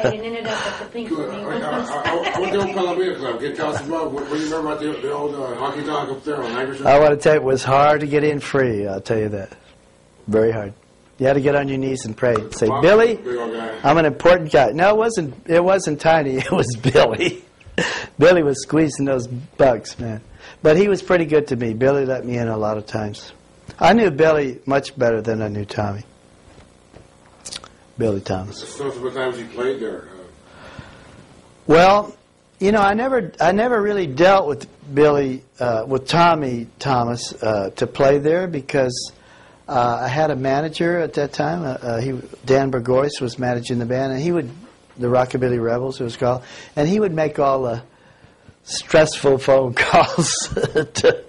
said and ended up at the Pink Flamingo. I went to the Palomino Club. Can you tell us about what do you remember about the old honky tonk up there on Iverson? I want to tell you, it was hard to get in free. I'll tell you that. Very hard. You had to get on your knees and pray. Say, Wow, Billy, big old guy. I'm an important guy. No, it wasn't Tiny. It was Billy. Billy was squeezing those bucks, man. But he was pretty good to me. Billy let me in a lot of times. I knew Billy much better than I knew Tommy. Billy Thomas. So what times you played there? Well, you know, I never really dealt with Billy, with Tommy Thomas to play there because I had a manager at that time. Dan Burgoyce was managing the band, and he would, the Rockabilly Rebels it was called, and he would make all the stressful phone calls to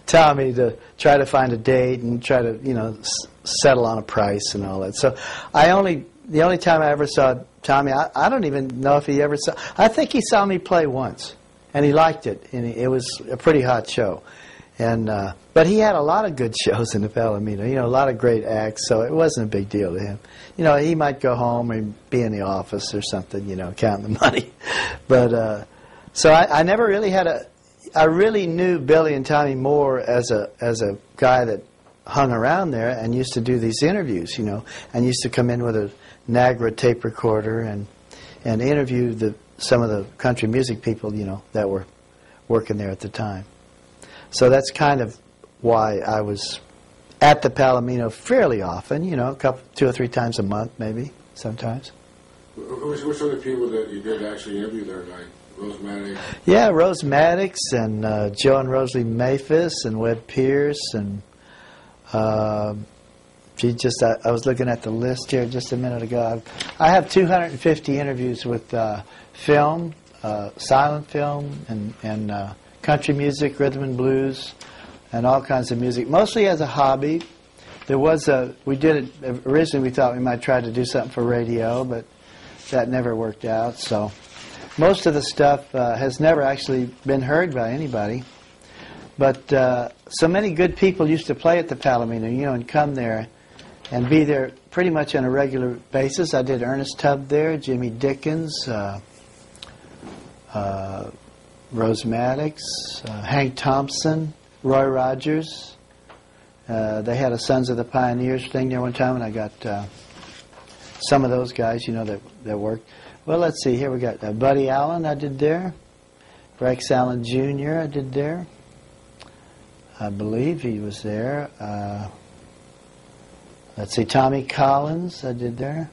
Tommy to try to find a date and try to, you know, settle on a price and all that. So the only time I ever saw Tommy, I don't even know if he ever saw, I think he saw me play once, and he liked it, and it was a pretty hot show. And but he had a lot of good shows in the Palomino, you know, a lot of great acts, so it wasn't a big deal to him. You know, he might go home and be in the office or something, you know, counting the money. But so I never really had I really knew Billy and Tommy more as a guy that hung around there and used to do these interviews, you know, and used to come in with a Nagra tape recorder and interview some of the country music people, you know, that were working there at the time. So that's kind of why I was at the Palomino fairly often, you know, 2 or 3 times a month maybe, sometimes. Which are the people that you did actually interview there, like Rose Maddox? Yeah, Rose Maddox and Joe and Rosalie Mayfis and Webb Pierce and I was looking at the list here just a minute ago. I have 250 interviews with film, silent film, and country music, rhythm and blues, and all kinds of music, mostly as a hobby. We did it, originally we thought we might try to do something for radio, but that never worked out. So most of the stuff has never actually been heard by anybody. But so many good people used to play at the Palomino, you know, and come there and be there pretty much on a regular basis. I did Ernest Tubb there, Jimmy Dickens, Rose Maddox, Hank Thompson, Roy Rogers. They had a Sons of the Pioneers thing there one time, and I got some of those guys, you know, that worked. Well, let's see. Here we got Buddy Allen I did there. Rex Allen Jr. I did there. I believe he was there. Let's see. Tommy Collins I did there.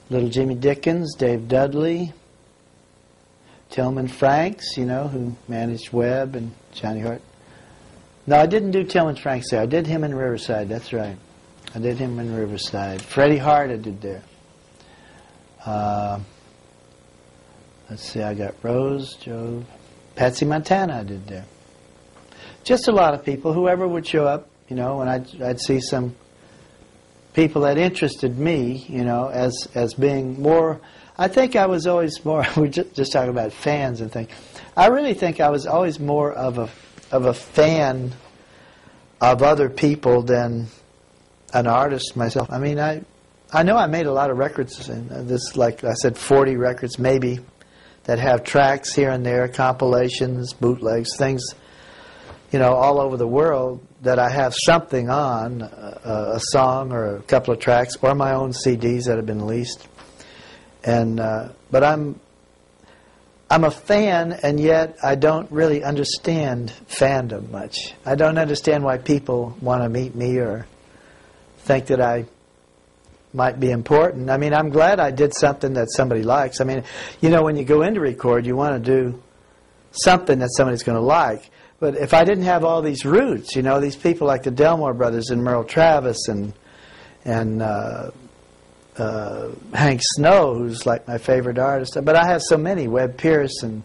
Little Jimmy Dickens, Dave Dudley. Tillman Franks, you know, who managed Webb and Johnny Hart. No, I didn't do Tillman Franks there. I did him in Riverside, that's right. I did him in Riverside. Freddie Hart I did there. Let's see, I got Rose, Joe, Patsy Montana I did there. Just a lot of people, whoever would show up, you know, and I'd see some people that interested me, you know, as being more. I think I was always more. We're just talking about fans and things. I really think I was always more of a fan of other people than an artist myself. I mean, I know I made a lot of records, and this, like I said, 40 records maybe that have tracks here and there, compilations, bootlegs, things, you know, all over the world that I have something on, a song or a couple of tracks, or my own CDs that have been leased. And but I'm a fan, and yet I don't really understand fandom much. I don't understand why people want to meet me or think that I might be important. I mean, I'm glad I did something that somebody likes. I mean, you know, when you go in to record, you want to do something that somebody's going to like. But if I didn't have all these roots, you know, these people like the Delmore Brothers and Merle Travis and Hank Snow, who's like my favorite artist. But I have so many, Webb Pierce and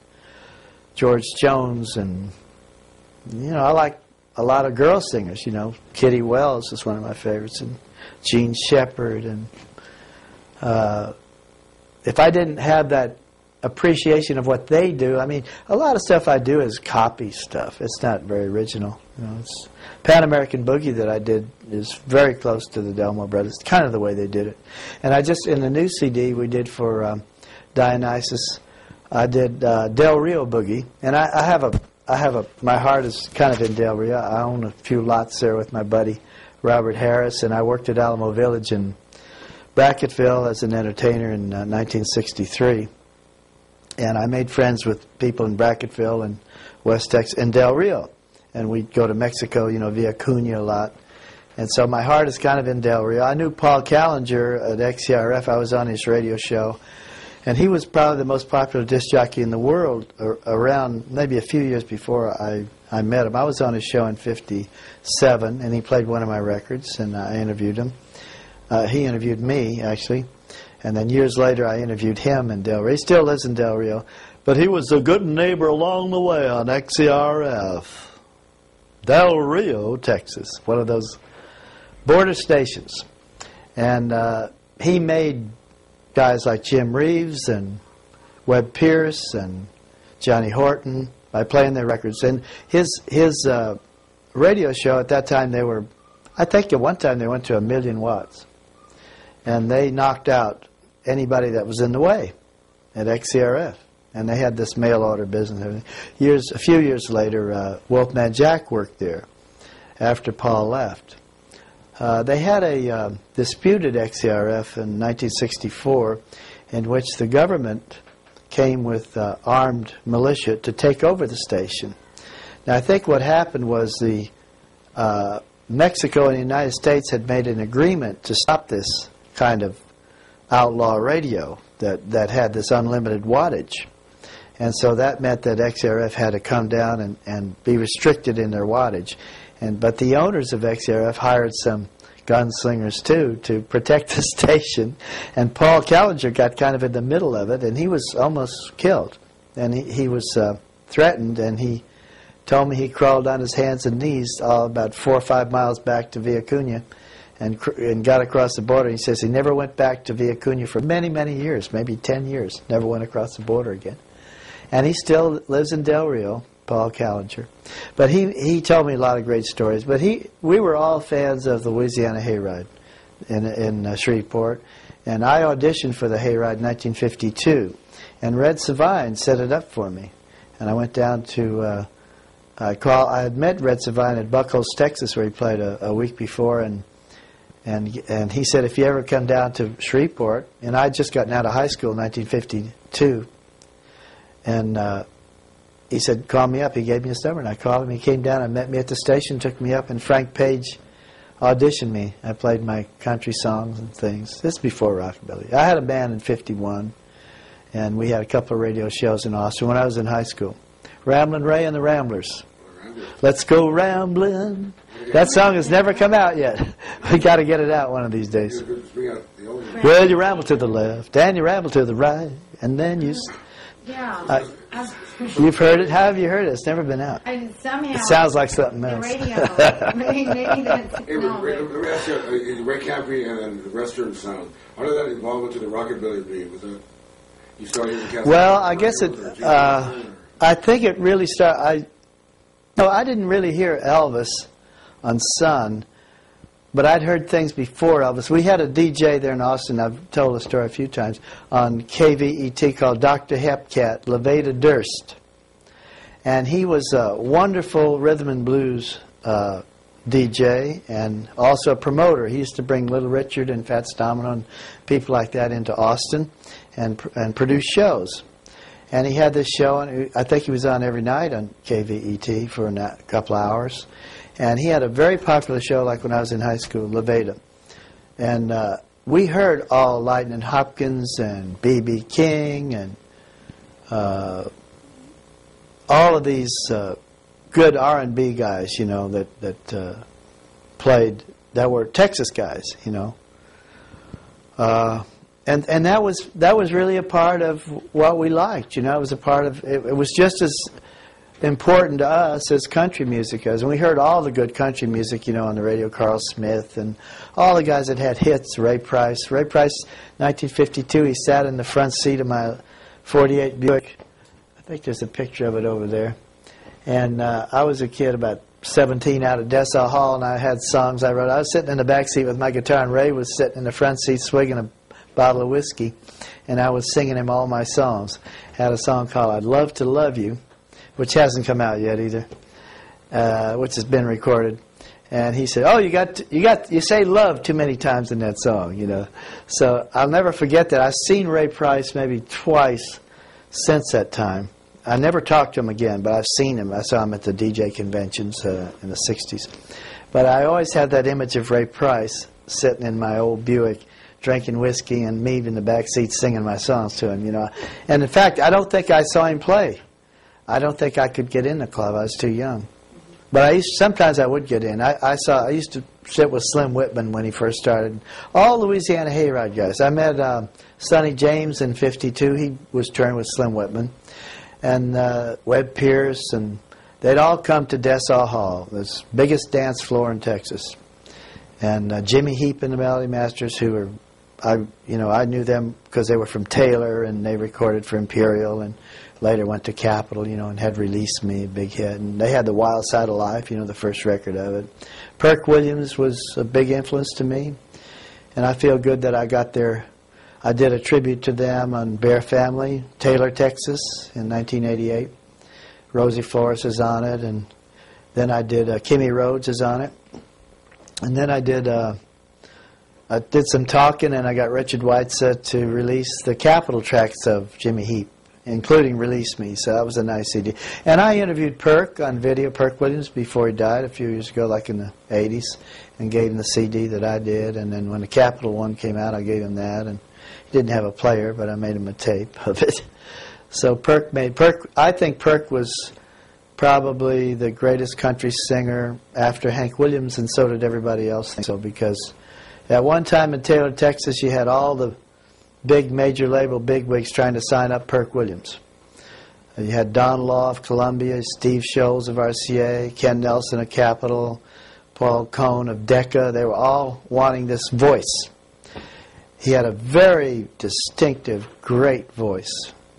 George Jones, and, you know, I like a lot of girl singers, you know. Kitty Wells is one of my favorites, and Jean Shepherd. And if I didn't have that appreciation of what they do. I mean, a lot of stuff I do is copy stuff. It's not very original. You know, it's Pan American Boogie that I did is very close to the Delmo Brothers, kind of the way they did it. And I just, in the new CD we did for Dionysus, I did Del Rio Boogie, and I have a, my heart is kind of in Del Rio. I own a few lots there with my buddy Robert Harris, and I worked at Alamo Village in Bracketville as an entertainer in 1963. And I made friends with people in Bracketville and West Texas and Del Rio. And we'd go to Mexico, you know, via Cunha a lot. And so my heart is kind of in Del Rio. I knew Paul Callinger at XCRF. I was on his radio show. And he was probably the most popular disc jockey in the world around maybe a few years before I met him. I was on his show in '57, and he played one of my records, and I interviewed him. He interviewed me, actually. And then years later, I interviewed him in Del Rio. He still lives in Del Rio. But he was a good neighbor along the way on XCRF. Del Rio, Texas, one of those border stations. And he made guys like Jim Reeves and Webb Pierce and Johnny Horton by playing their records. And his radio show at that time, they were, I think at one time they went to 1 million watts. And they knocked out anybody that was in the way at XCRF. And they had this mail order business and everything. A few years later, Wolfman Jack worked there after Paul left. They had a dispute at XCRF in 1964 in which the government came with armed militia to take over the station. Now, I think what happened was the Mexico and the United States had made an agreement to stop this kind of outlaw radio that had this unlimited wattage. And so that meant that XCRF had to come down and be restricted in their wattage. But the owners of XCRF hired some gunslingers, too, to protect the station. And Paul Callinger got kind of in the middle of it, and he was almost killed. And he was threatened, and he told me he crawled on his hands and knees about 4 or 5 miles back to Villa Cunha and got across the border. He says he never went back to Villa Cunha for many, many years, maybe 10 years, never went across the border again. And he still lives in Del Rio, Paul Callinger. But he told me a lot of great stories. But we were all fans of the Louisiana Hayride in Shreveport. And I auditioned for the Hayride in 1952. And Red Savine set it up for me. And I went down to, I had met Red Savine at Buckles, Texas, where he played a week before. And he said, if you ever come down to Shreveport, and I had just gotten out of high school in 1952, and he said, call me up. He gave me his number, and I called him. He came down and met me at the station, took me up, and Frank Page auditioned me. I played my country songs and things. This is before rockabilly. I had a band in '51, and we had a couple of radio shows in Austin when I was in high school. Ramblin' Ray and the Ramblers. Let's go ramblin'. That song has never come out yet. We got to get it out one of these days. Well, you ramble to the left, and you ramble to the right, and then you... Yeah. You've heard it? How have you heard it? It's never been out. Somehow it sounds like something else. The radio. maybe that's... Hey, no, let me ask you, Ray Campi and then the Western sound, how did that evolve into the rockabilly beat? Was that, you started in the Well, I guess it... I think it really started... I didn't really hear Elvis on Sun, but I'd heard things before Elvis. We had a DJ there in Austin, I've told the story a few times, on KVET called Dr. Hepcat, Levada Durst. And he was a wonderful rhythm and blues DJ and also a promoter. He used to bring Little Richard and Fats Domino and people like that into Austin and produce shows. And he had this show, and I think he was on every night on KVET for a couple of hours. And he had a very popular show like when I was in high school, Levada. And we heard all Lightning Hopkins and B.B. King and all of these good R&B guys, you know, that played, that were Texas guys, you know. And that was really a part of what we liked, you know. It was a part of, it was just as important to us as country music is. And we heard all the good country music, you know, on the radio, Carl Smith and all the guys that had hits, Ray Price. Ray Price, 1952, he sat in the front seat of my '48 Buick. I think there's a picture of it over there. And I was a kid about 17 out of Dessau Hall, and I had songs I wrote. I was sitting in the back seat with my guitar, and Ray was sitting in the front seat swigging a bottle of whiskey, and I was singing him all my songs. Had a song called "I'd Love to Love You," which hasn't come out yet either, which has been recorded. And he said, "Oh, you say love too many times in that song, you know." So I'll never forget that. I've seen Ray Price maybe twice since that time. I never talked to him again, but I've seen him. I saw him at the DJ conventions in the '60s. But I always had that image of Ray Price sitting in my old Buick, drinking whiskey, and me in the back seat singing my songs to him, you know. And in fact, I don't think I saw him play. I don't think I could get in the club. I was too young. But sometimes I would get in. I used to sit with Slim Whitman when he first started. All Louisiana Hayride guys. I met Sonny James in '52. He was touring with Slim Whitman. And Webb Pierce, and they'd all come to Dessau Hall, the biggest dance floor in Texas. And Jimmy Heap and the Melody Masters, who were, I knew them because they were from Taylor, and they recorded for Imperial, and later went to Capitol, and had Release Me, a big hit. And they had The Wild Side of Life, the first record of it. Perk Williams was a big influence to me, and I feel good that I got there. I did a tribute to them on Bear Family, Taylor, Texas, in 1988. Rosie Flores is on it, and then I did Kimmy Rhodes is on it, and then I did some talking, and I got Richard Whitesett to release the Capitol tracks of Jimmy Heap, including Release Me. So that was a nice CD. And I interviewed Perk on video, Perk Williams, before he died a few years ago, like in the '80s, and gave him the CD that I did. And then when the Capitol one came out, I gave him that, and didn't have a player, but I made him a tape of it. So I think Perk was probably the greatest country singer after Hank Williams, and so did everybody else think so, because at one time in Taylor, Texas, you had all the big major label bigwigs trying to sign up Perk Williams. You had Don Law of Columbia, Steve Scholes of RCA, Ken Nelson of Capitol, Paul Cohn of Decca. They were all wanting this voice. He had a very distinctive, great voice.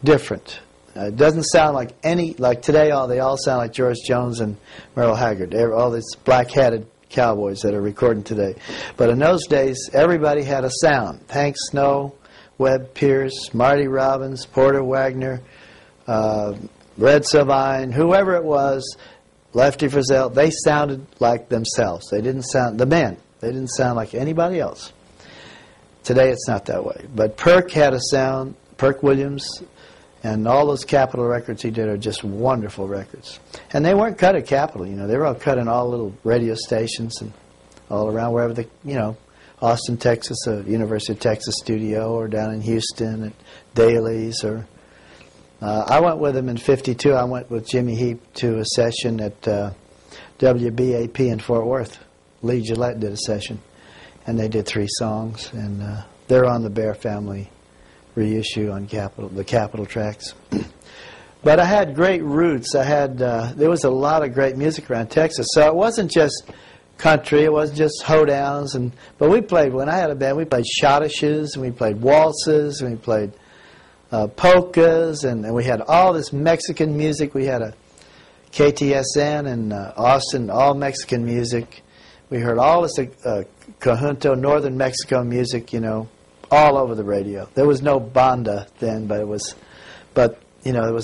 Different. It doesn't sound like like today, they all sound like George Jones and Merle Haggard. All these black-hatted cowboys that are recording today. But in those days, everybody had a sound. Hank Snow, Webb Pierce, Marty Robbins, Porter Wagner, Red Sylvine, whoever it was, Lefty Frizzell, they sounded like themselves. They didn't sound, the men, they didn't sound like anybody else. Today it's not that way. But Perk had a sound, Perk Williams, and all those Capitol records he did are just wonderful records. And they weren't cut at Capitol, they were all cut in all little radio stations and all around wherever Austin, Texas, University of Texas studio, or down in Houston at Daly's. Or I went with him in '52. I went with Jimmy Heap to a session at WBAP in Fort Worth. Lee Gillette did a session, and they did 3 songs, and they're on the Bear Family reissue on the Capitol tracks. But I had great roots. There was a lot of great music around Texas, so it wasn't just country, it wasn't just hoedowns, but when I had a band, we played schottisches, and we played waltzes, and we played polkas, and we had all this Mexican music. We had a KTSN in Austin, all Mexican music. We heard all this conjunto, northern Mexico music, all over the radio. There was no banda then, but it was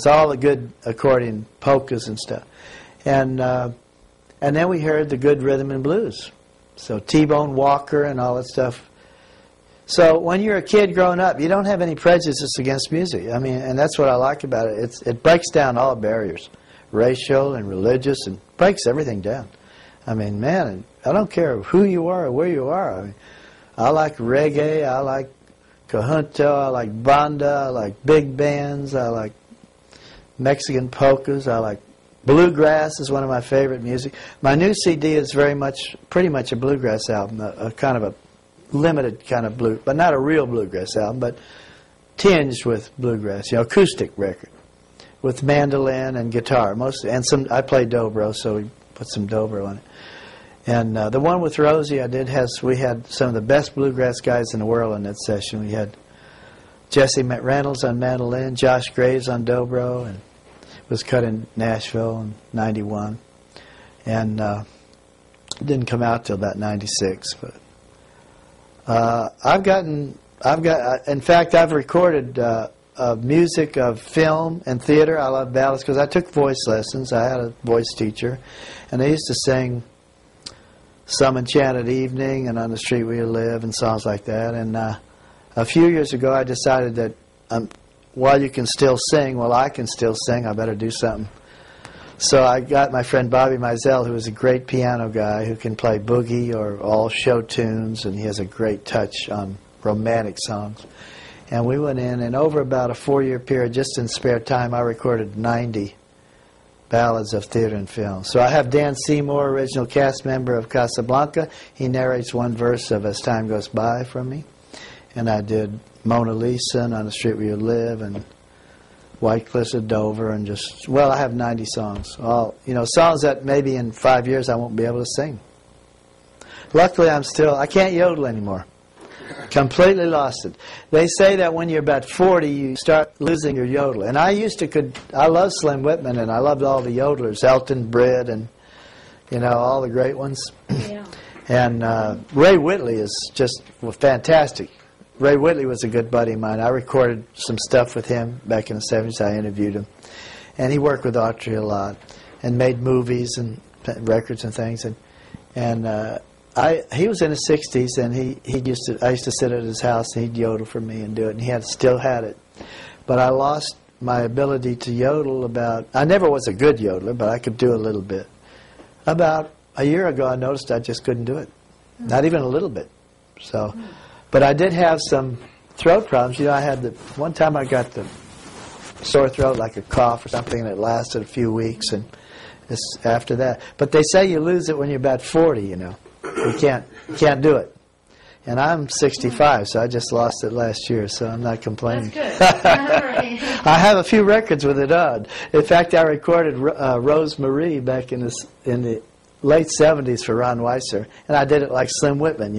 all the good accordion polkas and stuff. And then we heard the good rhythm and blues. So T-Bone Walker and all that stuff. So when you're a kid growing up, you don't have any prejudices against music. And that's what I like about it. It breaks down all barriers, racial and religious, and breaks everything down. Man, I don't care who you are or where you are. I like reggae, I like conjunto, I like banda, I like big bands, I like Mexican polkas, I like bluegrass is one of my favorite music. My new CD is pretty much a bluegrass album, a kind of a limited kind of blue, but not a real bluegrass album, but tinged with bluegrass, acoustic record with mandolin and guitar mostly, and I play dobro, so we put some dobro on it. And the one with Rosie we had some of the best bluegrass guys in the world in that session. We had Jesse Reynolds on mandolin, Josh Graves on dobro, and was cut in Nashville in '91, and didn't come out till about '96. But in fact, I've recorded music of film and theater. I love ballads because I took voice lessons. I had a voice teacher, and I used to sing Some Enchanted Evening and On the Street We Live and songs like that. And a few years ago, I decided that while you can still sing, well, I can still sing, I better do something. So I got my friend Bobby Mizell, who is a great piano guy who can play boogie or all show tunes, and he has a great touch on romantic songs. And we went in, and over about a 4-year period, just in spare time, I recorded 90 ballads of theater and film. So I have Dan Seymour, original cast member of Casablanca. He narrates one verse of As Time Goes By from me. And I did Mona Lisa and On the Street Where You Live and White Cliffs of Dover, and just, well, I have 90 songs. All, songs that maybe in 5 years I won't be able to sing. Luckily, I can't yodel anymore. Completely lost it. They say that when you're about 40, you start losing your yodel. And I love Slim Whitman, and I loved all the yodelers, Elton, Britt, and, all the great ones. Yeah. And Ray Whitley is just fantastic. Ray Whitley was a good buddy of mine. I recorded some stuff with him back in the 70s. I interviewed him. And he worked with Autry a lot and made movies and records and things. And he was in his 60s, and I used to sit at his house, and he'd yodel for me and do it, and he still had it. But I lost my ability to yodel I never was a good yodeler, but I could do a little bit. About a year ago, I noticed I just couldn't do it. Not even a little bit. So, but I did have some throat problems. I had one time I got the sore throat, like a cough or something, and it lasted a few weeks, and it's after that. But they say you lose it when you're about 40, You can't do it. And I'm 65, so I just lost it last year, so I'm not complaining. That's good. I have a few records with it on. In fact, I recorded Rose Marie back in the late 70s for Ron Weiser, and I did it like Slim Whitman,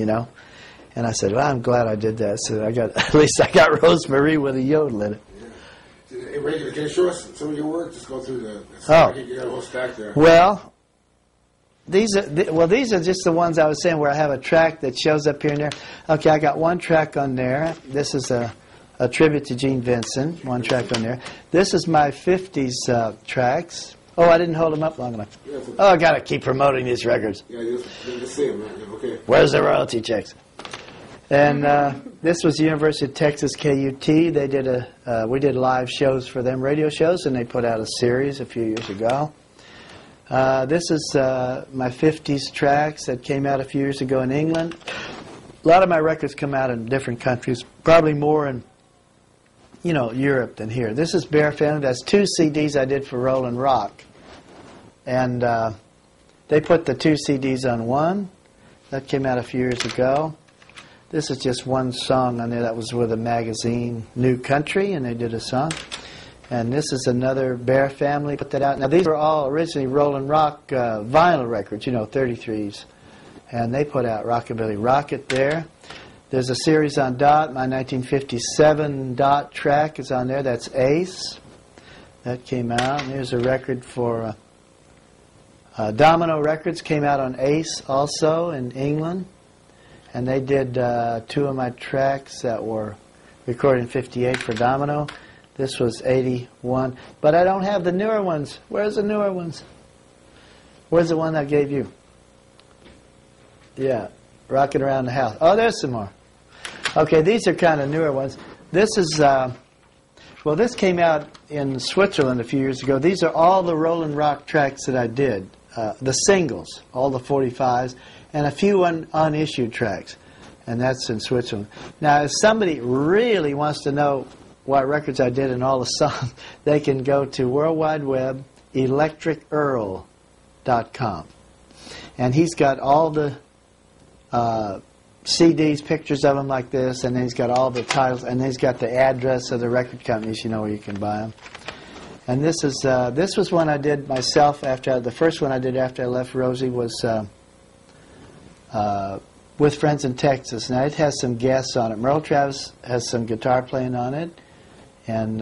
And I said, well, I'm glad I did that. So at least I got Rose Marie with a yodel in it. Yeah. Hey, Ray, can you show us some of your work? Just go through the stack. You got a whole stack there. Well, these are just the ones I was saying where I have a track that shows up here and there. Okay, I got one track on there. This is a tribute to Gene Vincent, one track on there. This is my 50s tracks. Oh, I didn't hold them up long enough. Yeah, I got to keep promoting these records. Yeah, you just see them, right? Yeah, okay. Where's the royalty checks? And this was University of Texas KUT. They did we did live shows for them, radio shows, and they put out a series a few years ago. This is my 50s tracks that came out a few years ago in England. A lot of my records come out in different countries, probably more in, Europe than here. This is Bear Family. That's 2 CDs I did for Rollin' Rock. And they put the 2 CDs on one. That came out a few years ago. This is just one song on there that was with a magazine, New Country, and they did a song. And this is another Bear Family, put that out. Now, these were all originally Rollin' Rock vinyl records, 33s. And they put out Rockabilly Rocket there. There's a series on Dot. My 1957 Dot track is on there. That's Ace. That came out. And here's a record for Domino Records. Came out on Ace also in England. And they did 2 of my tracks that were recorded in '58 for Domino. This was '81. But I don't have the newer ones. Where's the newer ones? Where's the one I gave you? Yeah, Rocking Around the House. Oh, there's some more. Okay, these are kind of newer ones. This is, this came out in Switzerland a few years ago. These are all the Rollin' Rock tracks that I did. The singles, all the 45s, and a few unissued tracks. And that's in Switzerland. Now, if somebody really wants to know what records I did and all the songs, they can go to World Wide Web, electricearl.com. And he's got all the CDs, pictures of them like this, and then he's got all the titles, and then he's got the address of the record companies, where you can buy them. And this was one I did myself the first one I did after I left Rosie was with Friends in Texas. Now, it has some guests on it. Merle Travis has some guitar playing on it. And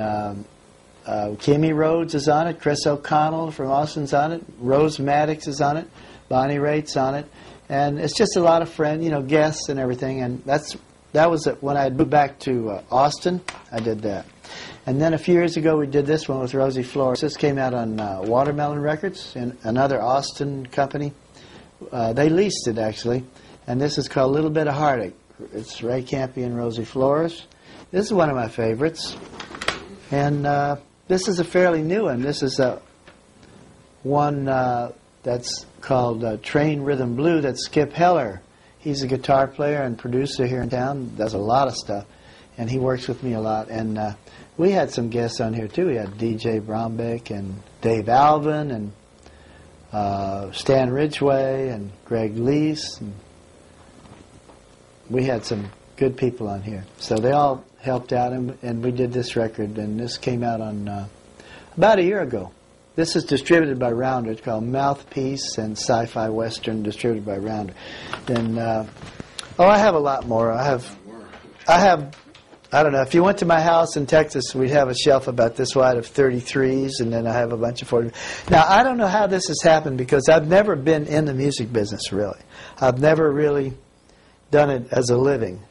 Kimmy Rhodes is on it. Chris O'Connell from Austin's on it. Rose Maddox is on it. Bonnie Raitt's on it. And it's just a lot of guests and everything. And that was it. When I moved back to Austin, I did that. And then a few years ago, we did this one with Rosie Flores. This came out on Watermelon Records, another Austin company. They leased it, actually. And this is called A Little Bit of Heartache. It's Ray Campi and Rosie Flores. This is one of my favorites. And this is a fairly new one. This is one that's called Train Rhythm Blue. That's Skip Heller. He's a guitar player and producer here in town. Does a lot of stuff. And he works with me a lot. And we had some guests on here, too. We had DJ Brombeck and Dave Alvin and Stan Ridgway and Greg Lease. And we had some good people on here. So they all helped out, and we did this record. And this came out on about a year ago. This is distributed by Rounder. It's called Mouthpiece and Sci-Fi Western, distributed by Rounder. And I have a lot more. I have. I don't know. If you went to my house in Texas, we'd have a shelf about this wide of 33s, and then I have a bunch of 40s. Now, I don't know how this has happened because I've never been in the music business, really. I've never really done it as a living.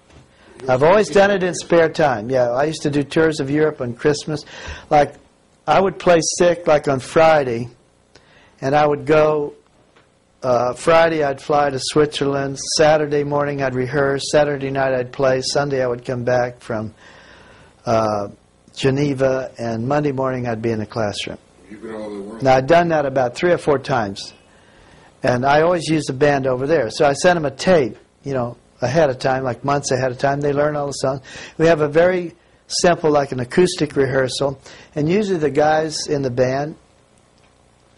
I've always done it in spare time. Yeah, I used to do tours of Europe on Christmas. Like, I would play sick, like on Friday, and I would go... Friday I'd fly to Switzerland. Saturday morning I'd rehearse. Saturday night I'd play. Sunday I would come back from Geneva, and Monday morning I'd be in the classroom. You've been all over the world. Now, I'd done that about 3 or 4 times, and I always used a band over there. So I sent them a tape, ahead of time, like months ahead of time. They learn all the songs. We have a very simple, like an acoustic rehearsal, and usually the guys in the band,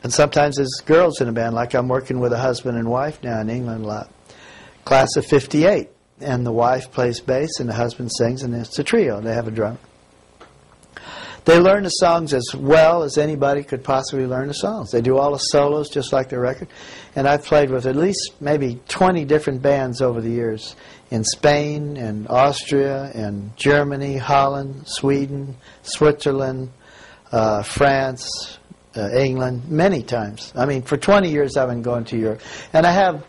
and sometimes there's girls in the band, like I'm working with a husband and wife now in England a lot. Class of 58. And the wife plays bass and the husband sings, and it's a trio. They have a drummer. They learn the songs as well as anybody could possibly learn the songs. They do all the solos just like the record. And I've played with at least maybe 20 different bands over the years in Spain and Austria and Germany, Holland, Sweden, Switzerland, France, England, many times. I mean, for 20 years I've been going to Europe. And I have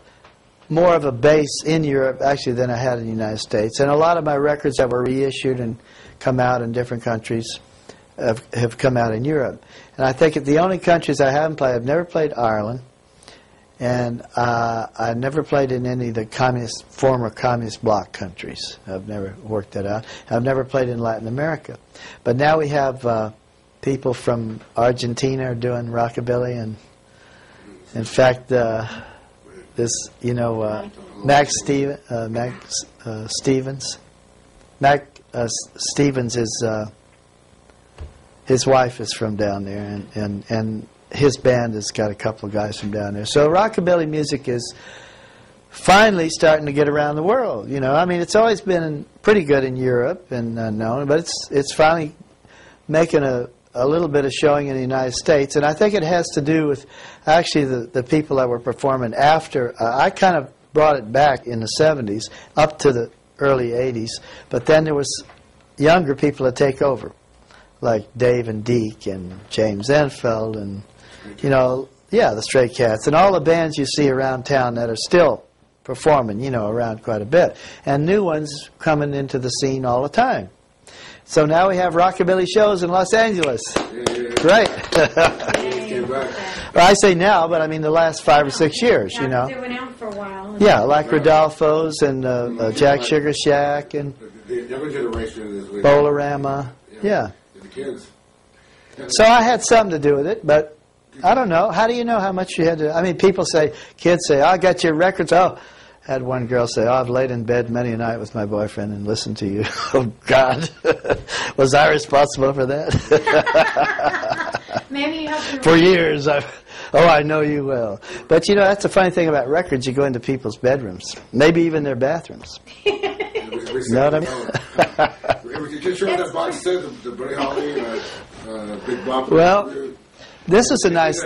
more of a base in Europe, actually, than I had in the United States. And a lot of my records that were reissued and come out in different countries have come out in Europe. And I think the only countries I haven't played, I've never played Ireland, and I never played in any of the former communist bloc countries. I've never worked that out. I've never played in Latin America. But now we have... people from Argentina are doing rockabilly, and in fact, Max Stevens. Mac Stevens is his wife is from down there, and his band has got a couple of guys from down there. So rockabilly music is finally starting to get around the world. I mean, it's always been pretty good in Europe and known, but it's finally making a little bit of showing in the United States, and I think it has to do with actually the people that were performing after. I kind of brought it back in the 70s up to the early 80s, but then there was younger people to take over, like Dave and Deke and James Enfield and, the Stray Cats and all the bands you see around town that are still performing, around quite a bit, and new ones coming into the scene all the time. So now we have rockabilly shows in Los Angeles. Yeah. Great. Well, I say now, but I mean the last 5 or 6 years, They went out for a while. Yeah, like Rodolfo's and Jack Sugar Shack and the younger generation is with Bolarama. Yeah. The kids. So I had something to do with it, but I don't know. How do you know how much you had to? I mean, kids say, I got your records. Oh. I had one girl say, I've laid in bed many a night with my boyfriend and listened to you. Oh, God. Was I responsible for that? Maybe you have to... For years. I know you will. But, that's the funny thing about records. You go into people's bedrooms, maybe even their bathrooms. You know what I mean? You just showed that box set, the Buddy Holly, Big Bop. Well, this was a nice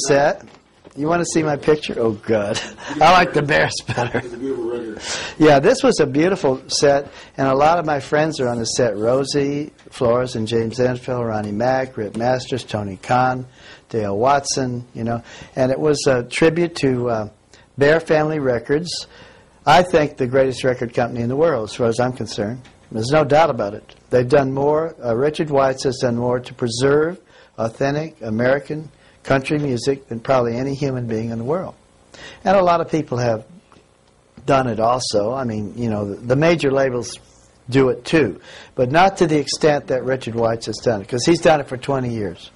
set. You want to see my picture? Oh, God. I like the Bears better. It's a beautiful record. Yeah, this was a beautiful set, and a lot of my friends are on the set. Rosie Flores and James Enfield, Ronnie Mack, Rip Masters, Tony Khan, Dale Watson, you know. And it was a tribute to Bear Family Records. I think the greatest record company in the world, as far as I'm concerned. There's no doubt about it. They've done more, Richard Weitz has done more to preserve authentic American country music than probably any human being in the world. And a lot of people have done it also. I mean, you know, the major labels do it too, but not to the extent that Richard Weitz has done it, because he's done it for 20 years.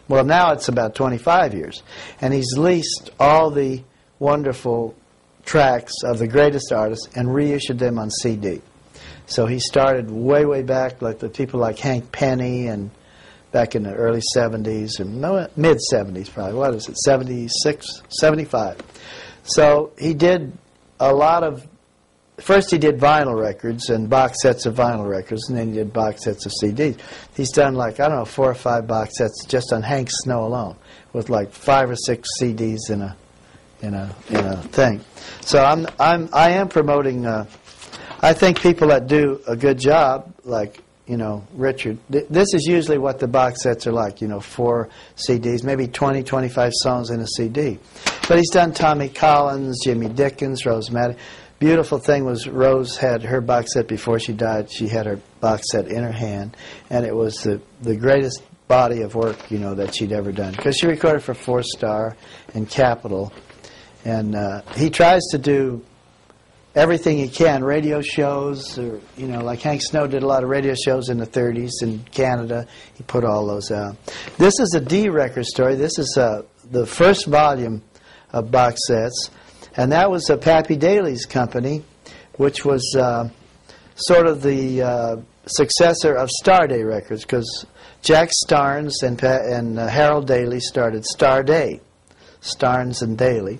Well, now it's about 25 years, and he's leased all the wonderful tracks of the greatest artists and reissued them on CD. So he started way, way back, like the people like Hank Penny, and back in the early 70s, and no, mid-70s probably. What is it, 76, 75? So he did a lot of, first he did vinyl records and box sets of vinyl records, and then he did box sets of CDs. He's done like, I don't know, 4 or 5 box sets just on Hank Snow alone, with like 5 or 6 CDs in a thing. So I am promoting. I think people that do a good job, like, you know, Richard, this is usually what the box sets are like, you know, 4 CDs, maybe 20, 25 songs in a CD. But he's done Tommy Collins, Jimmy Dickens, Rose Madden. Beautiful thing was Rose had her box set before she died. She had her box set in her hand, and it was the greatest body of work, you know, that she'd ever done, because she recorded for 4 Star and Capitol. And he tries to do everything he can, radio shows, or, you know, like Hank Snow did a lot of radio shows in the 30s in Canada. He put all those out. This is a D record story. This is the first volume of box sets, and that was Pappy Daly's company, which was sort of the successor of Star Day Records, because Jack Starnes and Harold Daly started Star Day, Starnes and Daly,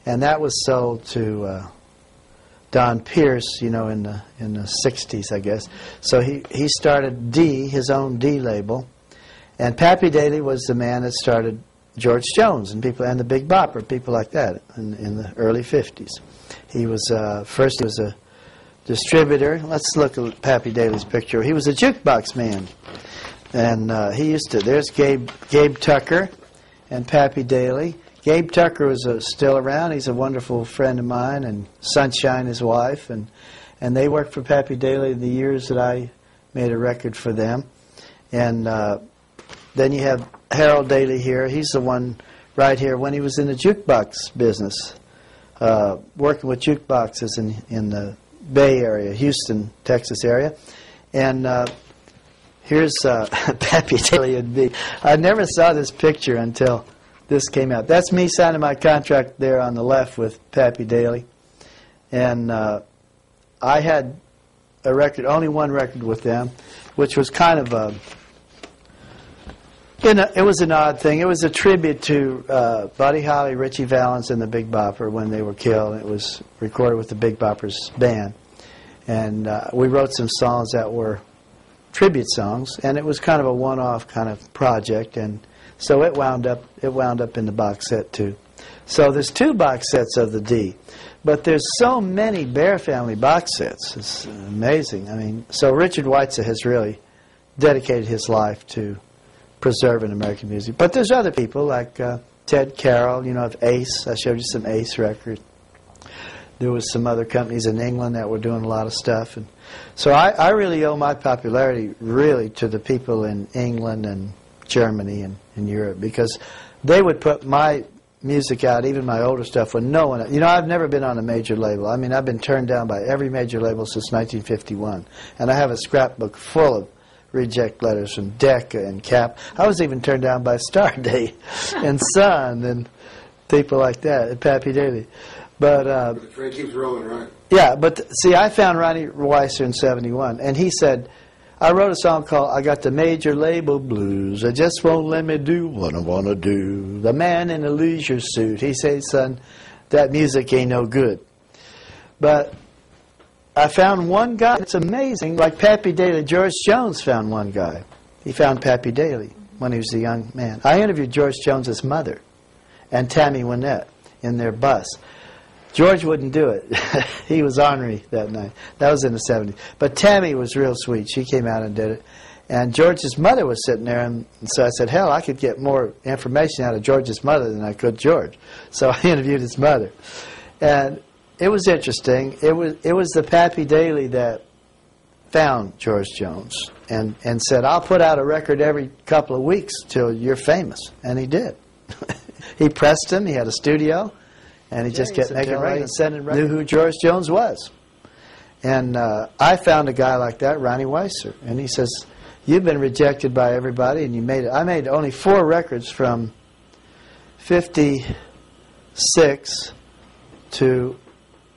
and that was sold to Don Pierce, you know, in the 60s, I guess. So he started D, his own D label, and Pappy Daly was the man that started George Jones and people, and the Big Bopper, people like that, in the early 50s. He was first he was a distributor. Let's look at Pappy Daly's picture. He was a jukebox man, and he used to. There's Gabe Tucker and Pappy Daly. Gabe Tucker is still around. He's a wonderful friend of mine, and Sunshine, his wife, and they worked for Pappy Daly the years that I made a record for them. And then you have Harold Daly here. He's the one right here when he was in the jukebox business, working with jukeboxes in the Bay Area, Houston, Texas area. And here's Pappy Daly and me. I never saw this picture until this came out. That's me signing my contract there on the left with Pappy Daly. And I had a record, only one record with them, which was kind of a, it was an odd thing. It was a tribute to Buddy Holly, Ritchie Valens, and the Big Bopper when they were killed. It was recorded with the Big Bopper's band. And we wrote some songs that were tribute songs, and it was kind of a one-off kind of project, and so it wound up in the box set too. So there's 2 box sets of the D, but there's so many Bear Family box sets. It's amazing. I mean, so Richard Weitz has really dedicated his life to preserving American music. But there's other people like Ted Carroll, you know, of Ace. I showed you some Ace records. There was some other companies in England that were doing a lot of stuff, and so I really owe my popularity really to the people in England and Germany and in Europe, because they would put my music out, even my older stuff, when no one, you know, I've never been on a major label. I mean, I've been turned down by every major label since 1951, and I have a scrapbook full of reject letters from Decca and Cap. I was even turned down by Star Day and Sun and people like that, and Pappy Daly. But the train keeps rolling, right? Yeah, but see, I found Ronnie Weisser in '71, and he said, I wrote a song called I Got the Major Label Blues. I just won't let me do what I want to do. The man in a leisure suit. He said, son, that music ain't no good. But I found one guy. It's amazing. Like Pappy Daly, George Jones found one guy. He found Pappy Daly when he was a young man. I interviewed George Jones's mother, and Tammy Wynette in their bus. George wouldn't do it. He was ornery that night. That was in the 70s. But Tammy was real sweet. She came out and did it. And George's mother was sitting there, and so I said, hell, I could get more information out of George's mother than I could George. So I interviewed his mother. And it was interesting. It was the Pappy Daily that found George Jones and said, I'll put out a record every couple of weeks till you're famous. And he did. He pressed him. He had a studio. And he just kept making records and sending records. Knew who George Jones was. And I found a guy like that, Ronnie Weiser. And he says, you've been rejected by everybody, and you made it. I made only 4 records from 56 to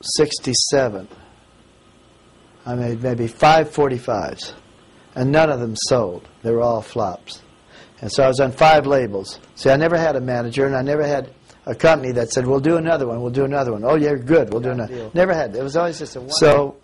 67. I made maybe 5 45s, and none of them sold. They were all flops. And so I was on 5 labels. See, I never had a manager, and I never had a company that said, we'll do another one, we'll do another one. Oh, you're good, we'll do another. Never had. It was always just a one. So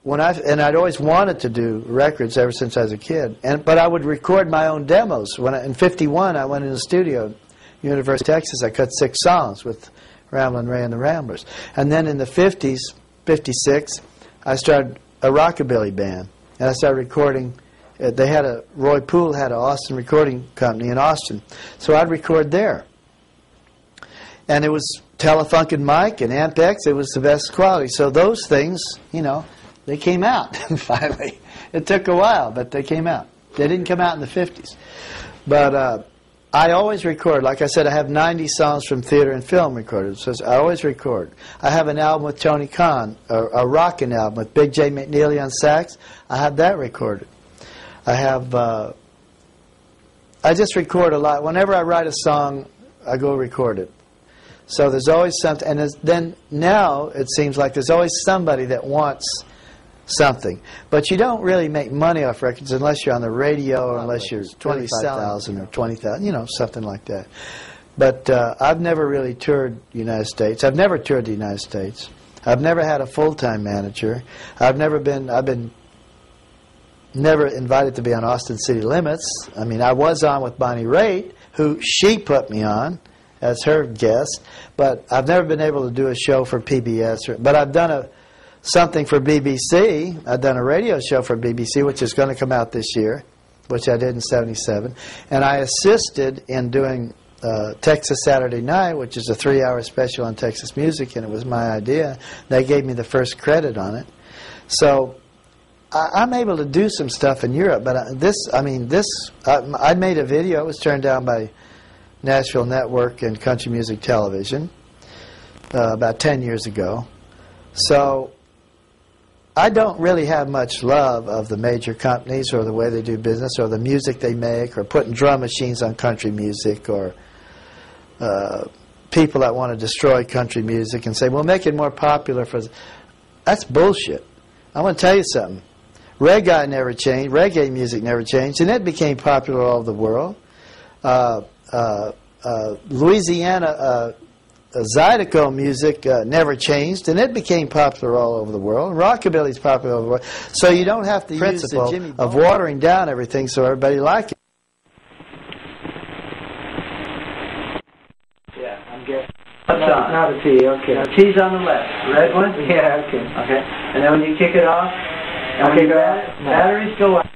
I'd always wanted to do records ever since I was a kid. But I would record my own demos. In '51, I went in the studio, University of Texas. I cut 6 songs with Ramblin' Ray and the Ramblers. And then in the 50s, 56, I started a rockabilly band. And I started recording. Roy Poole had an Austin recording company in Austin. So I'd record there. And it was Telefunken Mike and Ampex. It was the best quality. So those things, you know, they came out finally. It took a while, but they came out. They didn't come out in the 50s. But I always record. Like I said, I have 90 songs from theater and film recorded. So I always record. I have an album with Tony Khan, a rockin' album with Big J McNeely on sax. I have that recorded. I have, I just record a lot. Whenever I write a song, I go record it. So there's always something. And then now it seems like there's always somebody that wants something. But you don't really make money off records unless you're on the radio or unless you're 25,000 or 20,000, you know, something like that. But I've never really toured the United States. I've never toured the United States. I've never had a full-time manager. I've been never invited to be on Austin City Limits. I mean, I was on with Bonnie Raitt, who she put me on as her guest, but I've never been able to do a show for PBS. But I've done something for BBC. I've done a radio show for BBC, which is going to come out this year, which I did in '77. And I assisted in doing Texas Saturday Night, which is a 3-hour special on Texas music, and it was my idea. They gave me the first credit on it. So I'm able to do some stuff in Europe, but I made a video. It was turned down by Nashville Network and Country Music Television about 10 years ago. So I don't really have much love of the major companies or the way they do business or the music they make or putting drum machines on country music or people that want to destroy country music and say, well, make it more popular for... That's bullshit. I want to tell you something. Reggae never changed. Reggae music never changed, and it became popular all over the world. Louisiana Zydeco music never changed, and it became popular all over the world. Rockabilly is popular all over the world. So you don't have to use the principle of watering down everything so everybody likes it. Yeah, I'm getting... Not a T, okay. Now, T's on the left. Red one? Yeah, okay. Okay. And then when you kick it off, batteries go up.